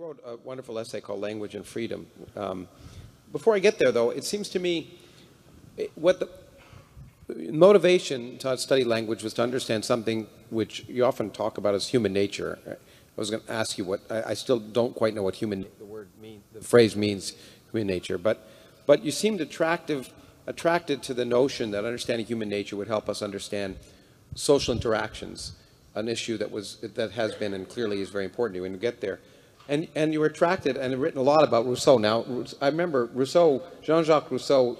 wrote a wonderful essay called Language and Freedom. Before I get there, though, it seems to me what the motivation to study language was to understand something which you often talk about as human nature. I was going to ask you what I still don't quite know what the phrase means, human nature, but you seemed attracted to the notion that understanding human nature would help us understand social interactions, an issue that has been and clearly is very important to you when you get there. And you were attracted and have written a lot about Rousseau. Now, I remember Rousseau, Jean-Jacques Rousseau,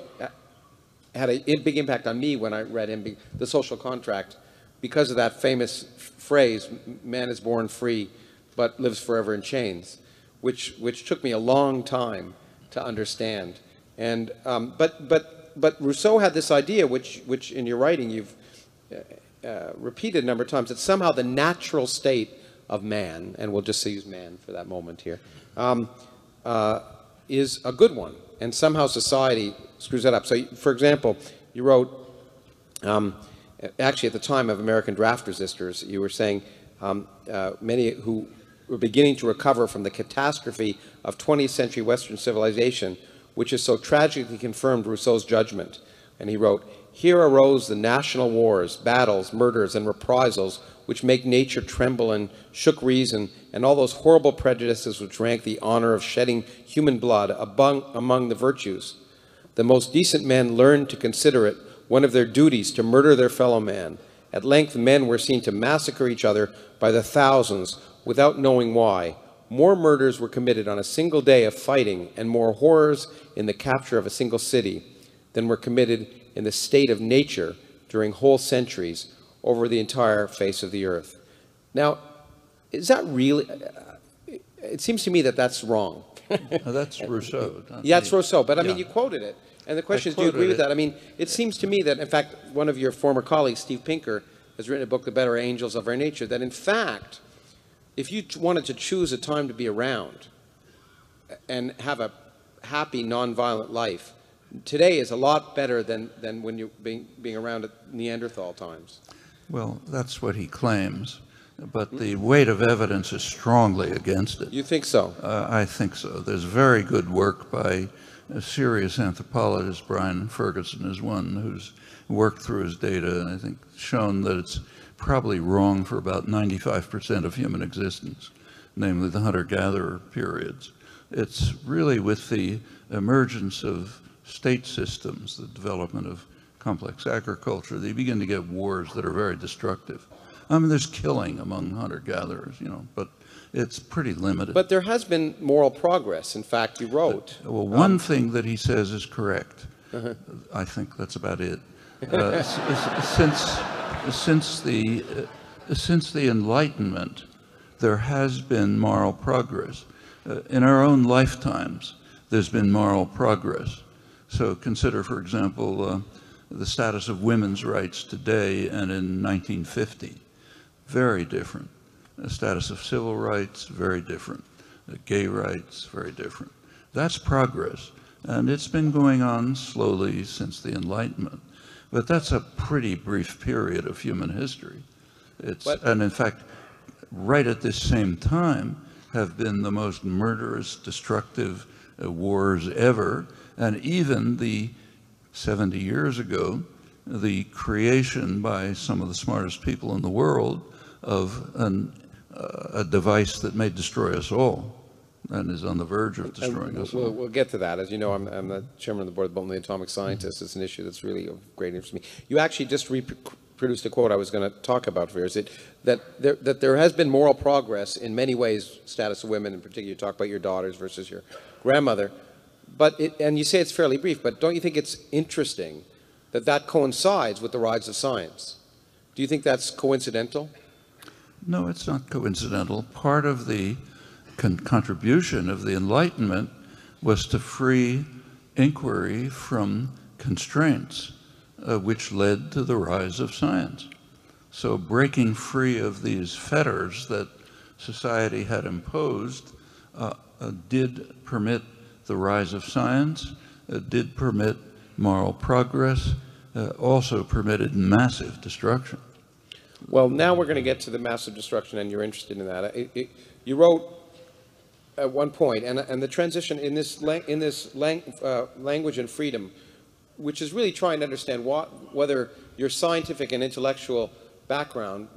had a big impact on me when I read him, The Social Contract, because of that famous phrase, man is born free but lives forever in chains, which took me a long time to understand. And but Rousseau had this idea, which in your writing you've repeated a number of times, that somehow the natural state of man, and we'll just use man for that moment here, is a good one, and somehow society screws that up. So, for example, you wrote, actually at the time of American Draft Resistors, you were saying many who were beginning to recover from the catastrophe of 20th century Western civilization, which has so tragically confirmed Rousseau's judgment. And he wrote, "Here arose the national wars, battles, murders, and reprisals which make nature tremble and shook reason, and all those horrible prejudices which rank the honor of shedding human blood among the virtues. The most decent men learned to consider it one of their duties to murder their fellow man. At length men were seen to massacre each other by the thousands without knowing why. More murders were committed on a single day of fighting, and more horrors in the capture of a single city than were committed in the state of nature during whole centuries over the entire face of the earth." Now, is that really, it seems to me that that's wrong. That's Rousseau. Yeah, it's Rousseau, but I mean, Yeah. you quoted it. And the question is, do you agree with that? I mean, it seems to me that, in fact, one of your former colleagues, Steve Pinker, has written a book, The Better Angels of Our Nature, that in fact, if you wanted to choose a time to be around and have a happy, nonviolent life, today is a lot better than when you're being around at Neanderthal times. Well, that's what he claims, but the weight of evidence is strongly against it. You think so? I think so. There's very good work by a serious anthropologist, Brian Ferguson is one, who's worked through his data and I think shown that it's probably wrong for about 95% of human existence, namely the hunter-gatherer periods. It's really with the emergence of state systems, the development of complex agriculture, they begin to get wars that are very destructive. I mean, there's killing among hunter-gatherers, but it's pretty limited. But there has been moral progress. In fact, you wrote. Well, one thing that he says is correct. I think that's about it. Since the Enlightenment, there has been moral progress. In our own lifetimes, there's been moral progress. So consider, for example, the status of women's rights today and in 1950. Very different. The status of civil rights, very different. Gay rights, very different. That's progress. And it's been going on slowly since the Enlightenment. But that's a pretty brief period of human history. And in fact, right at this same time have been the most murderous, destructive wars ever. And even the 70 years ago, the creation by some of the smartest people in the world of a device that may destroy us all and is on the verge of destroying us all. We'll get to that. As you know, I'm the chairman of the board of Bolton, the Atomic Scientists. It's an issue that's really of great interest to me. You actually just reproduced a quote I was going to talk about for you. Is it that there has been moral progress in many ways, status of women in particular. You talk about your daughters versus your grandmother. And you say it's fairly brief, but don't you think it's interesting that coincides with the rise of science? Do you think that's coincidental? No, it's not coincidental. Part of the contribution of the Enlightenment was to free inquiry from constraints, which led to the rise of science. So breaking free of these fetters that society had imposed did permit the rise of science, did permit moral progress, also permitted massive destruction. Well, now we're going to get to the massive destruction, and you're interested in that. You wrote, at one point, and the transition in this language and freedom, which is really trying to understand whether your scientific and intellectual background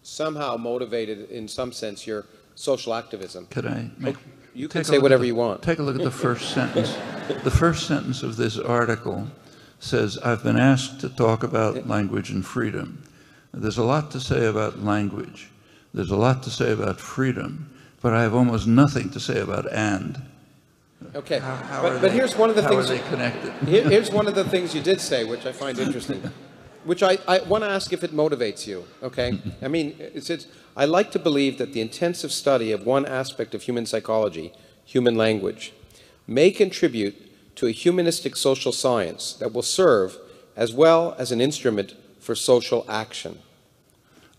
somehow motivated, in some sense, your social activism. Could I make... You can say whatever you want. Take a look at the first sentence. The first sentence of this article says, I've been asked to talk about language and freedom. There's a lot to say about language. There's a lot to say about freedom, but I have almost nothing to say about and. Okay, but here's one of the things... How are they connected? Here's one of the things you did say, which I find interesting, which I want to ask if it motivates you, okay? I mean, I like to believe that the intensive study of one aspect of human psychology, human language, may contribute to a humanistic social science that will serve as well as an instrument for social action.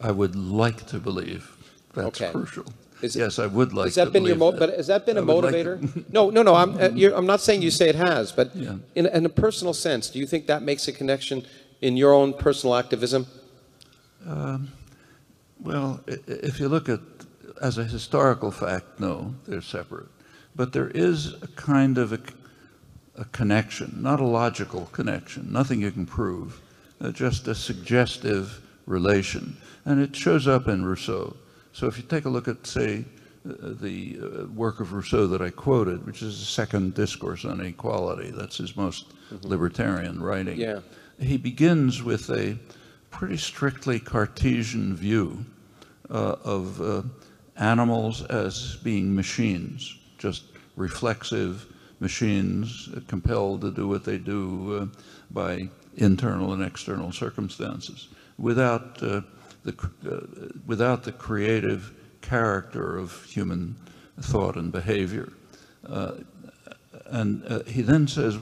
I would like to believe that's crucial. Yes, I would like to believe that. But has that been a motivator? No. I'm not saying you say it has, but in a personal sense, do you think that makes a connection in your own personal activism? Well, if you look at, as a historical fact, no, they're separate. But there is a kind of a connection, not a logical connection, nothing you can prove, just a suggestive relation. And it shows up in Rousseau. So if you take a look at, say, the work of Rousseau that I quoted, which is the second discourse on equality, that's his most libertarian writing. Yeah. He begins with a pretty strictly Cartesian view of animals as being machines, just reflexive machines compelled to do what they do by internal and external circumstances, without the creative character of human thought and behavior. And he then says,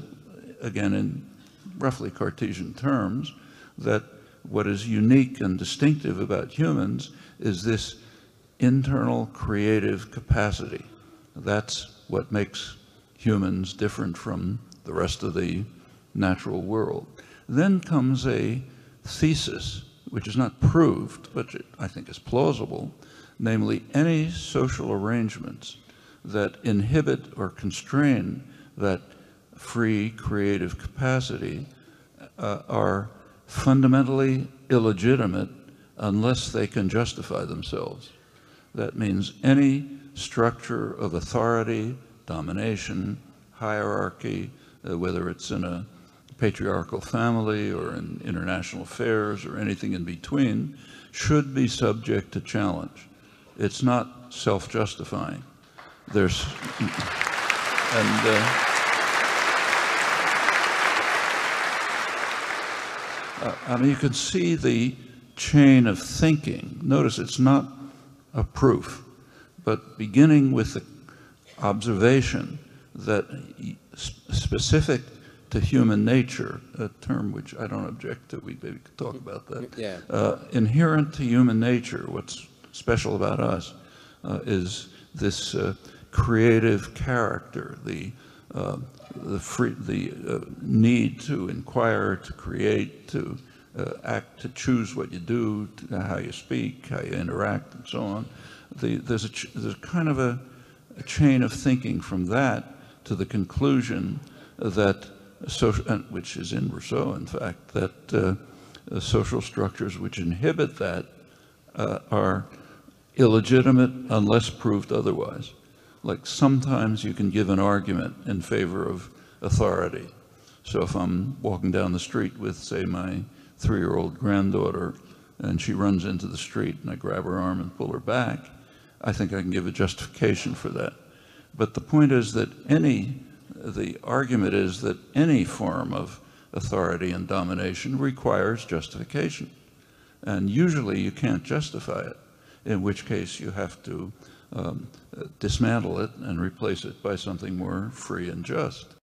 again in roughly Cartesian terms, that what is unique and distinctive about humans is this internal creative capacity. That's what makes humans different from the rest of the natural world. Then comes a thesis, which is not proved, but I think is plausible, namely any social arrangements that inhibit or constrain that free creative capacity are fundamentally illegitimate unless they can justify themselves. That means any structure of authority, domination, hierarchy, whether it's in a patriarchal family or in international affairs or anything in between, should be subject to challenge. It's not self-justifying. There's, I mean, you can see the chain of thinking. Notice it's not a proof, but beginning with the observation that specific to human nature, a term which I don't object to, we maybe could talk about that. Yeah. Inherent to human nature, what's special about us is this creative character, the need to inquire, to create, to act, to choose what you do, how you speak, how you interact, and so on. There's kind of a chain of thinking from that to the conclusion that which is in Rousseau, in fact, that social structures which inhibit that are illegitimate unless proved otherwise. Like sometimes you can give an argument in favor of authority. So if I'm walking down the street with, say, my 3-year-old granddaughter, and she runs into the street and I grab her arm and pull her back, I think I can give a justification for that. But the point is that the argument is that any form of authority and domination requires justification. And usually you can't justify it, in which case you have to dismantle it and replace it by something more free and just.